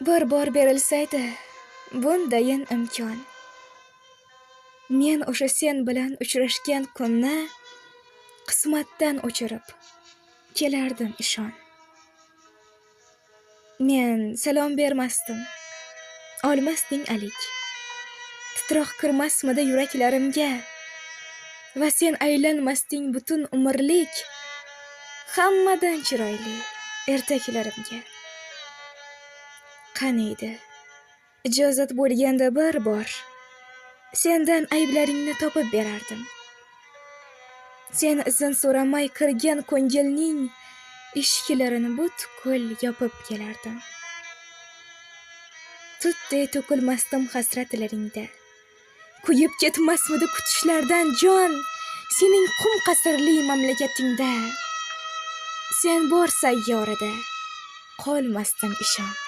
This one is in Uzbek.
Bir bor berilsaydi bundayin imkon, men o'sha sen bilan uchrashgan kunni qismatdan o'chirib kelardim, ishon. Men salom bermasdim, olmasding alik. Titroq kirmasmidi yuraklarimga va sen aylanmasding butun umrlik hammadan chiroyli ertaklarimga. Qaniydi, ijozat bo'lganda bir bor sendan ayblaringni topib berardim. Sen izin so'ramay kirgan ko'ngilning eshiklarini butkul yopib kelardim. Tutday to'kilmasdim hasratlaringda. Kuyib ketmasmidi kutishlardan jon, sening qum qasrli mamlakatingda. Sen bor sayyorada qolmasdim, ishon.